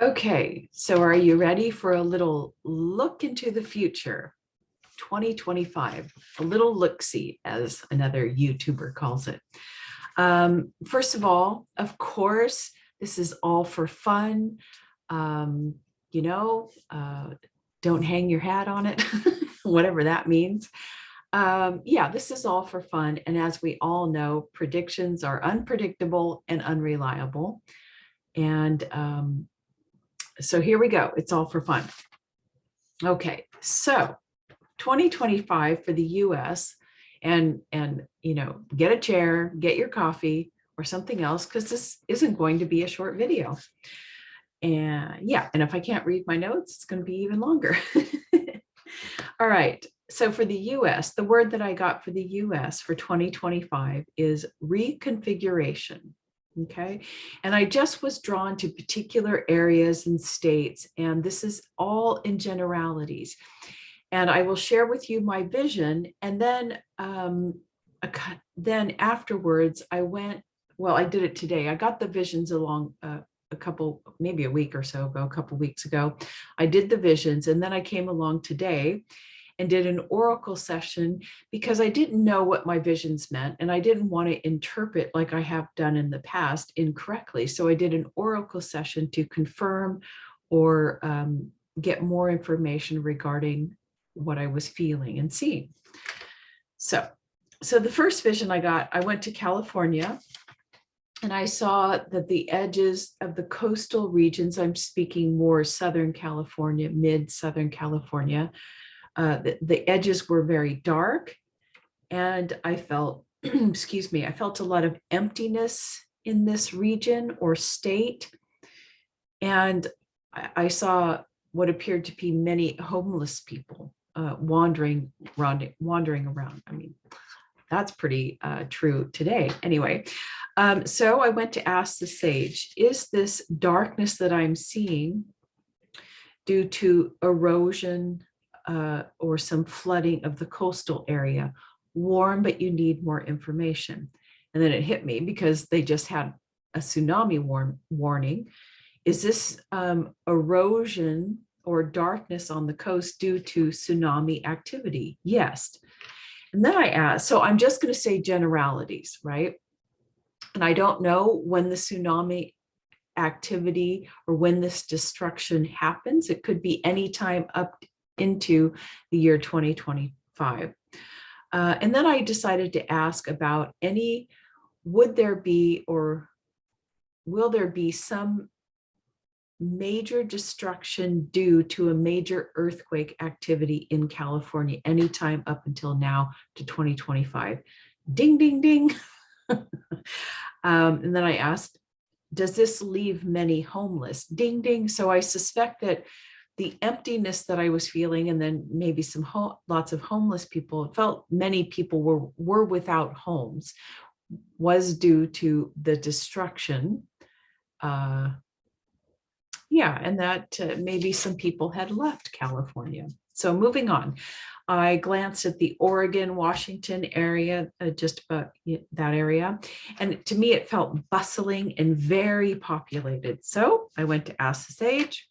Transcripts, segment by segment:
Okay, so are you ready for a little look into the future? 2025, a little look-see, as another YouTuber calls it. First of course, this is all for fun. Um, you know, uh, don't hang your hat on it, whatever that means. Yeah, this is all for fun. And as we all know, predictions are unpredictable and unreliable. And so here we go. It's all for fun. Okay, so 2025 for the US, and get a chair, get your coffee or something else, because this isn't going to be a short video. And yeah, and if I can't read my notes, it's going to be even longer. All right, so for the US, the word that I got for the US for 2025 is reconfiguration. Okay, and I just was drawn to particular areas and states, and this is all in generalities. And I will share with you my vision. And then afterwards, I did it today. I got the visions along maybe a week or so ago, a couple weeks ago. I did the visions, and then I came along today and did an oracle session because I didn't know what my visions meant, and I didn't want to interpret, like I have done in the past, incorrectly. So I did an oracle session to confirm or get more information regarding what I was feeling and seeing. So the first vision I got, I went to California, and I saw that the edges of the coastal regions, I'm speaking more Southern California, mid-Southern California, the edges were very dark, and I felt, excuse me, I felt a lot of emptiness in this region or state. And I saw what appeared to be many homeless people wandering around. I mean, that's pretty true today. Anyway, so I went to ask the sage, is this darkness that I'm seeing due to erosion or some flooding of the coastal area? Warn, but you need more information. And then it hit me because they just had a tsunami warning. Is this erosion or darkness on the coast due to tsunami activity? Yes. And then I asked, so I'm just going to say generalities, right? And I don't know when the tsunami activity or when this destruction happens. It could be any time up into the year 2025. And then I decided to ask about would there be or will there be some major destruction due to a major earthquake activity in California anytime up until now to 2025. Ding, ding, ding. And then I asked, does this leave many homeless? Ding, ding. So I suspect that the emptiness that I was feeling, and then maybe lots of homeless people, felt many people were without homes, was due to the destruction. Yeah, and that maybe some people had left California. So moving on, I glanced at the Oregon, Washington area, just about that area. And to me, it felt bustling and very populated. So I went to ask the sage.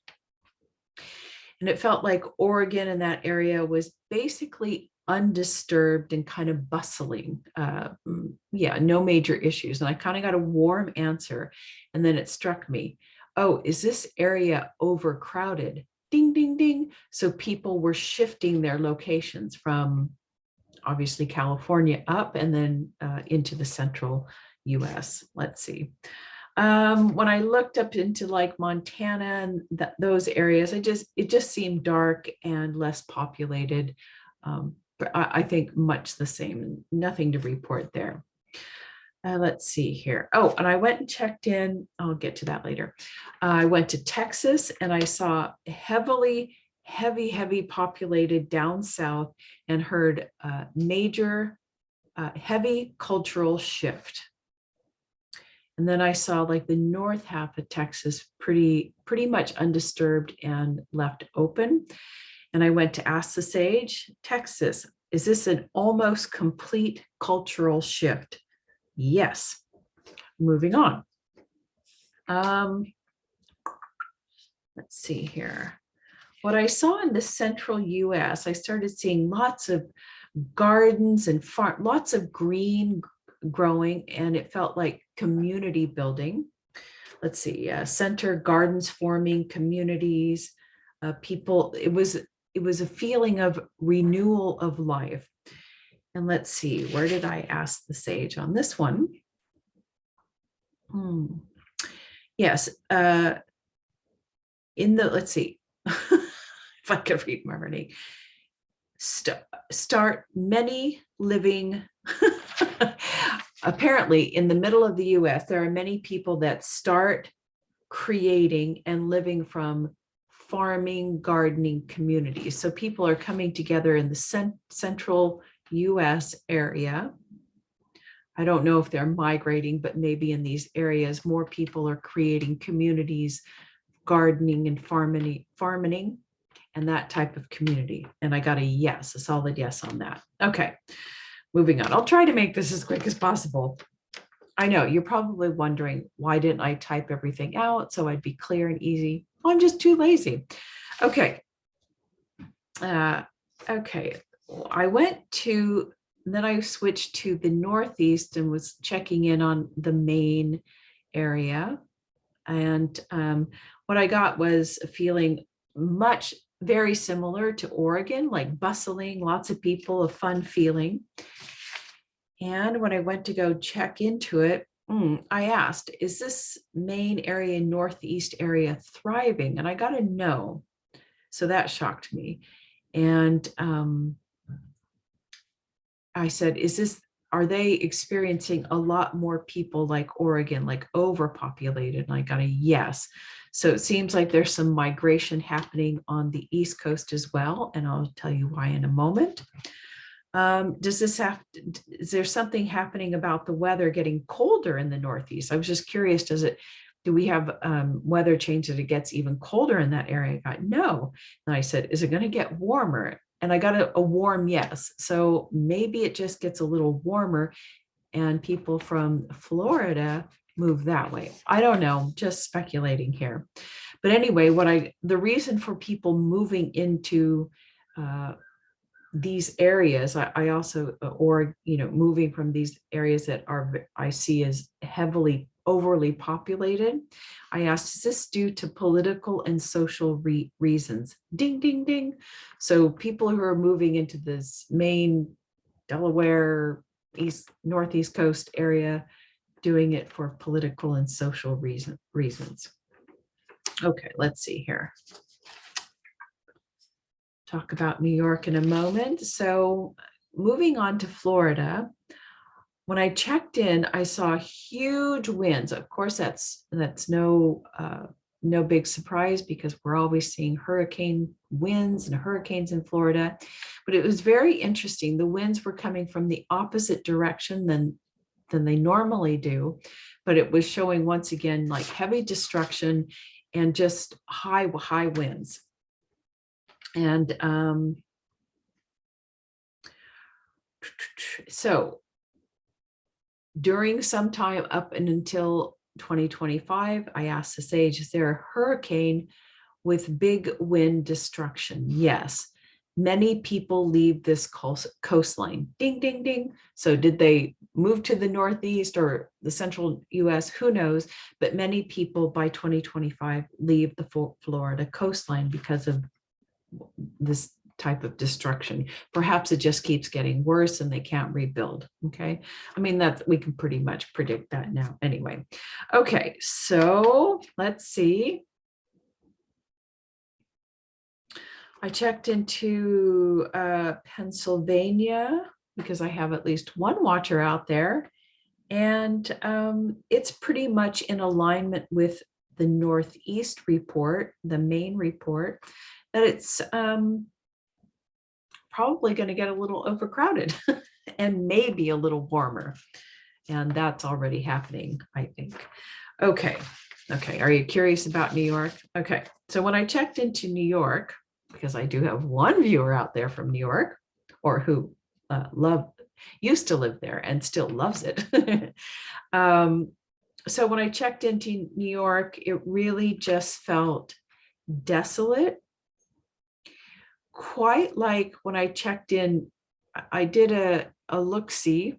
And it felt like Oregon in that area was basically undisturbed and kind of bustling. Yeah, no major issues. And I kind of got a warm answer. And then it struck me, oh, is this area overcrowded? Ding, ding, ding. So people were shifting their locations from obviously California up and then into the central US. Let's see. When I looked up into like Montana and those areas, it just seemed dark and less populated. But I think much the same, nothing to report there. Let's see here. Oh, and I went and checked in. I'll get to that later. I went to Texas and I saw heavy populated down south and heard major heavy cultural shift. And then I saw like the north half of Texas pretty much undisturbed and left open. And I went to ask the sage, Texas, is this an almost complete cultural shift? Yes. Moving on. let's see here. What I saw in the central US, I started seeing lots of gardens and lots of green growing, and it felt like community building. Let's see, center gardens forming, communities, people. It was a feeling of renewal of life. And let's see, where did I ask the sage on this one? Yes, let's see, if I could read my writing. Start many living. Apparently, in the middle of the US, there are many people that start creating and living from farming, gardening communities. So people are coming together in the central US area. I don't know if they're migrating, but maybe in these areas, more people are creating communities, gardening and farming, and that type of community. And I got a yes, a solid yes on that. Okay, moving on. I'll try to make this as quick as possible. I know you're probably wondering, why didn't I type everything out so I'd be clear and easy? Well, I'm just too lazy. Okay. Okay. I went to, then I switched to the Northeast and was checking in on the Maine area. And what I got was a feeling very similar to Oregon, like bustling, lots of people, a fun feeling. And when I went to go check into it, I asked, is this Maine area, Northeast area thriving? And I got a no. So that shocked me. And I said, are they experiencing a lot more people like Oregon, like overpopulated? And I got a yes. So it seems like there's some migration happening on the East Coast as well. And I'll tell you why in a moment. Is there something happening about the weather getting colder in the Northeast? I was just curious, do we have weather change that it gets even colder in that area? I got no. And I said, is it going to get warmer? And I got a warm yes. So maybe it just gets a little warmer and people from Florida move that way. I don't know, just speculating here. But anyway, the reason for people moving into these areas, I also, or, moving from these areas that I see as overly populated. I asked, is this due to political and social reasons? Ding, ding, ding. So people who are moving into this Maine, Delaware, Northeast coast area, doing it for political and social reasons. Okay, let's see here. Talk about New York in a moment. So moving on to Florida, when I checked in, I saw huge winds. Of course, that's no big surprise because we're always seeing hurricane winds and hurricanes in Florida. But it was very interesting. The winds were coming from the opposite direction than they normally do. But it was showing once again like heavy destruction and just high winds. And so during some time up and until 2025, I asked the sage, is there a hurricane with big wind destruction? Yes. Many people leave this coastline. Ding, ding, ding. So did they move to the Northeast or the central US? Who knows? But many people by 2025 leave the Florida coastline because of this type of destruction. Perhaps it just keeps getting worse and they can't rebuild. Okay. I mean, that we can pretty much predict that now anyway. Okay. So let's see. I checked into Pennsylvania because I have at least one watcher out there, and it's pretty much in alignment with the Northeast report, the Maine report, that it's probably going to get a little overcrowded and maybe a little warmer. And that's already happening, I think. Okay. Are you curious about New York? Okay. So when I checked into New York, because I do have one viewer out there from New York, or who used to live there and still loves it. So when I checked into New York, it really just felt desolate, quite like when I checked in, I did a look-see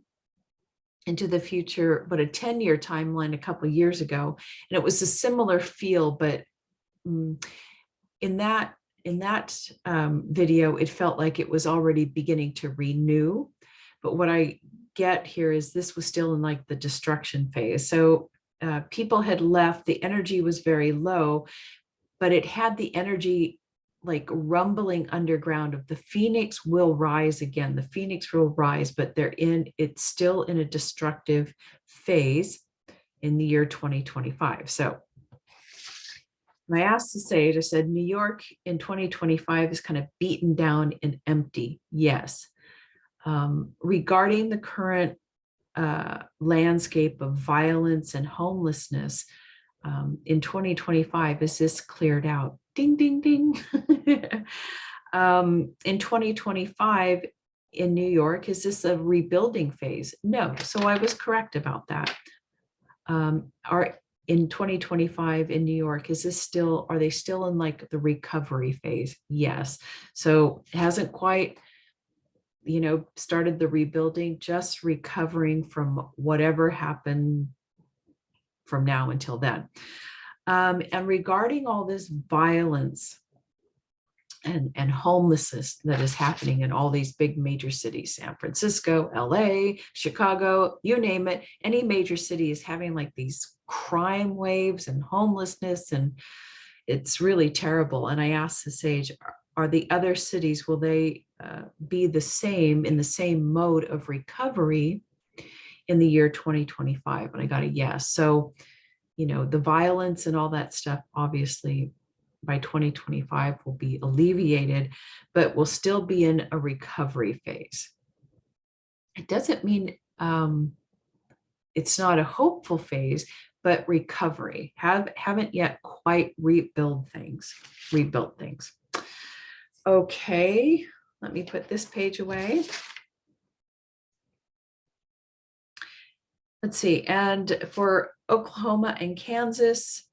into the future, but a 10-year timeline a couple of years ago, and it was a similar feel, but in that video, it felt like it was already beginning to renew. But what I get here is this was still in like the destruction phase. So people had left, the energy was very low, but it had the energy like rumbling underground of the phoenix will rise again. The phoenix will rise, but it's still in a destructive phase in the year 2025. So I asked the sage, I said, New York in 2025 is kind of beaten down and empty. Yes. Regarding the current landscape of violence and homelessness in 2025, is this cleared out? Ding, ding, ding. In 2025 in New York, is this a rebuilding phase? No. So I was correct about that. In 2025 in New York, are they still in like the recovery phase? Yes. So it hasn't quite, started the rebuilding, just recovering from whatever happened from now until then. And regarding all this violence and homelessness that is happening in all these big major cities, San Francisco, LA, Chicago, you name it, any major city is having like these crime waves and homelessness, and it's really terrible. And I asked the sage, are the other cities, will they be the same, in the same mode of recovery in the year 2025? And I got a yes. So, the violence and all that stuff, obviously, by 2025 will be alleviated, but will still be in a recovery phase. It doesn't mean it's not a hopeful phase, but recovery. Haven't yet quite rebuilt things. Okay, let me put this page away. Let's see, and for Oklahoma and Kansas,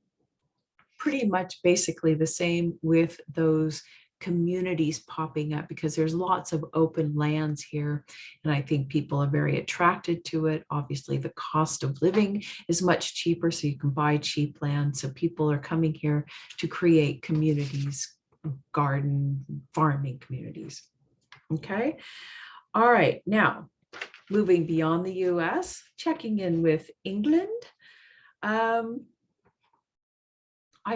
pretty much basically the same with those communities popping up, because there's lots of open lands here, and I think people are very attracted to it. Obviously, the cost of living is much cheaper, so you can buy cheap land. So people are coming here to create communities, garden, farming communities. Okay, all right, now moving beyond the US, checking in with England. I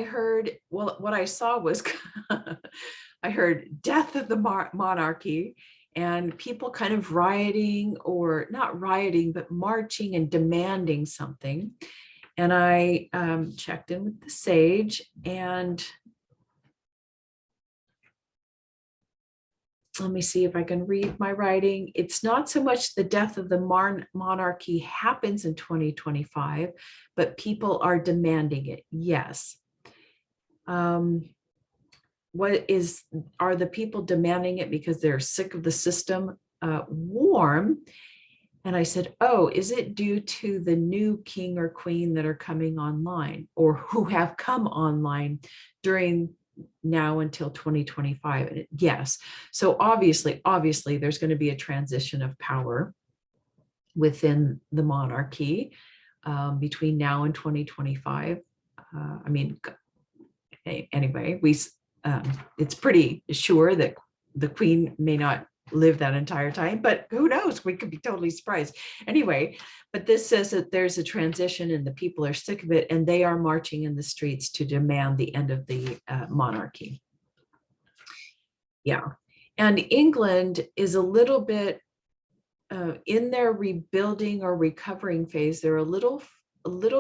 heard, well, what I saw was, I heard death of the monarchy, and people kind of rioting, or not rioting, but marching and demanding something. And I checked in with the sage, and let me see if I can read my writing. It's not so much the death of the monarchy happens in 2025, but people are demanding it. Yes. Are the people demanding it because they're sick of the system? Warm. And I said, oh, is it due to the new king or queen that are coming online, or who have come online during now until 2025? And yes. So obviously, there's going to be a transition of power within the monarchy between now and 2025. Anyway, it's pretty sure that the queen may not live that entire time, but who knows, we could be totally surprised. Anyway, but this says that there's a transition and the people are sick of it, and they are marching in the streets to demand the end of the monarchy. Yeah, and England is a little bit in their rebuilding or recovering phase. They're a little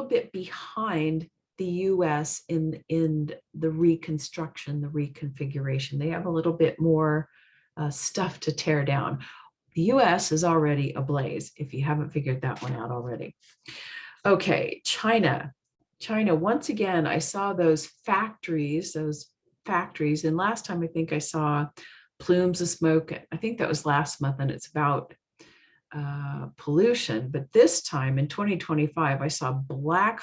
bit behind the US in the reconstruction, the reconfiguration. They have a little bit more stuff to tear down. The US is already ablaze, if you haven't figured that one out already. Okay, China, once again, I saw those factories, and last time I think I saw plumes of smoke. I think that was last month, and it's about pollution. But this time in 2025, I saw black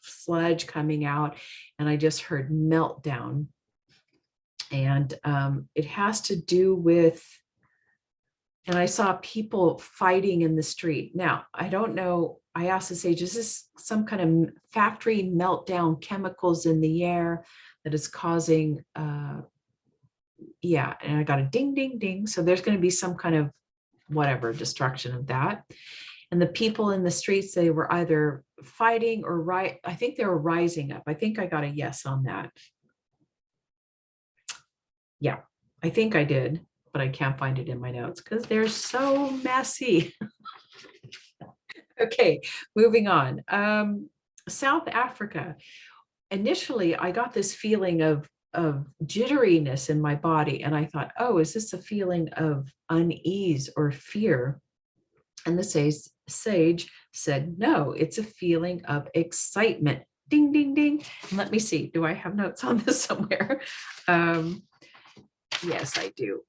sludge coming out, and I just heard meltdown. And it has to do with, and I saw people fighting in the street. Now, I don't know. I asked the sage, is this some kind of factory meltdown, chemicals in the air that is causing, yeah, and I got a ding, ding, ding. So there's going to be some kind of whatever destruction of that. And the people in the streets, they were either fighting or I think they were rising up. I think I got a yes on that. Yeah, I think I did, but I can't find it in my notes because they're so messy. Okay, moving on. South Africa. Initially, I got this feeling of jitteriness in my body, and I thought, oh, is this a feeling of unease or fear? And the sage said, no, it's a feeling of excitement. Ding, ding, ding. And let me see, do I have notes on this somewhere? Yes, I do.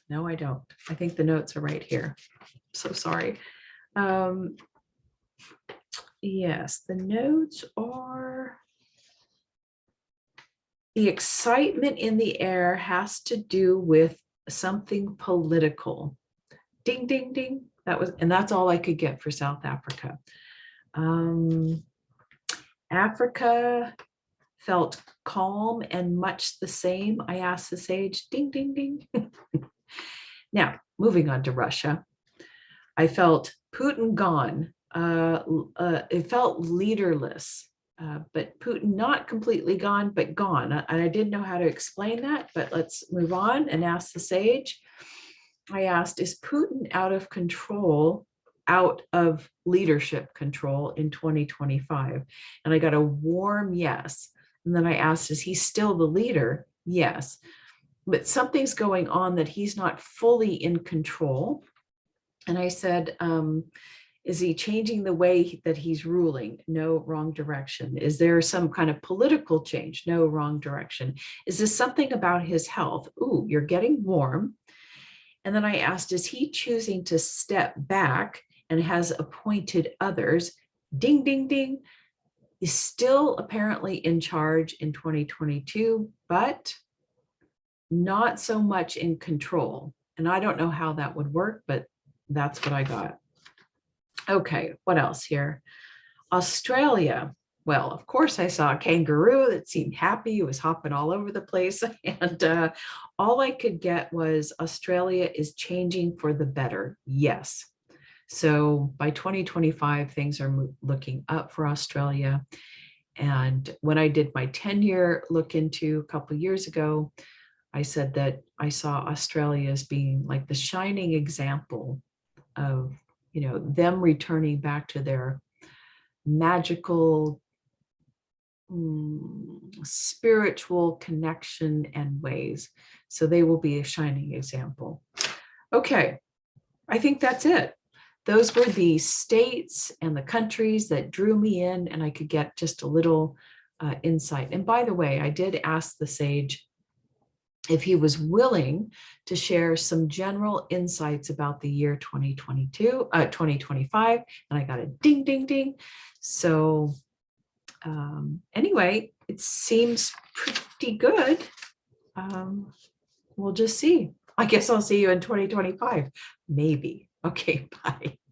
No, I don't. I think the notes are right here. So sorry. Yes, the notes are, the excitement in the air has to do with something political. Ding, ding, ding. And that's all I could get for South Africa. Africa felt calm and much the same. I asked the sage, ding, ding, ding. Now, moving on to Russia. I felt Putin gone. It felt leaderless, but Putin not completely gone, but gone. And I didn't know how to explain that, but let's move on and ask the sage. I asked, is Putin out of control, out of leadership control in 2025? And I got a warm yes. And then I asked, is he still the leader? Yes. But something's going on that he's not fully in control. And I said, is he changing the way that he's ruling? No, wrong direction. Is there some kind of political change? No, wrong direction. Is this something about his health? Ooh, you're getting warm. And then I asked, is he choosing to step back and has appointed others? Ding, ding, ding. He's still apparently in charge in 2022, but not so much in control. And I don't know how that would work, but that's what I got. Okay, what else here? Australia. Well, of course, I saw a kangaroo that seemed happy. It was hopping all over the place. And all I could get was Australia is changing for the better. Yes. So by 2025, things are looking up for Australia. And when I did my 10-year look into a couple of years ago, I said that I saw Australia as being like the shining example of, them returning back to their magical spiritual connection and ways. So they will be a shining example. Okay, I think that's it. Those were the states and the countries that drew me in, and I could get just a little insight. And by the way, I did ask the sage if he was willing to share some general insights about the year 2025, and I got a ding, ding, ding. So anyway, it seems pretty good. We'll just see. I guess I'll see you in 2025, maybe. Okay, bye.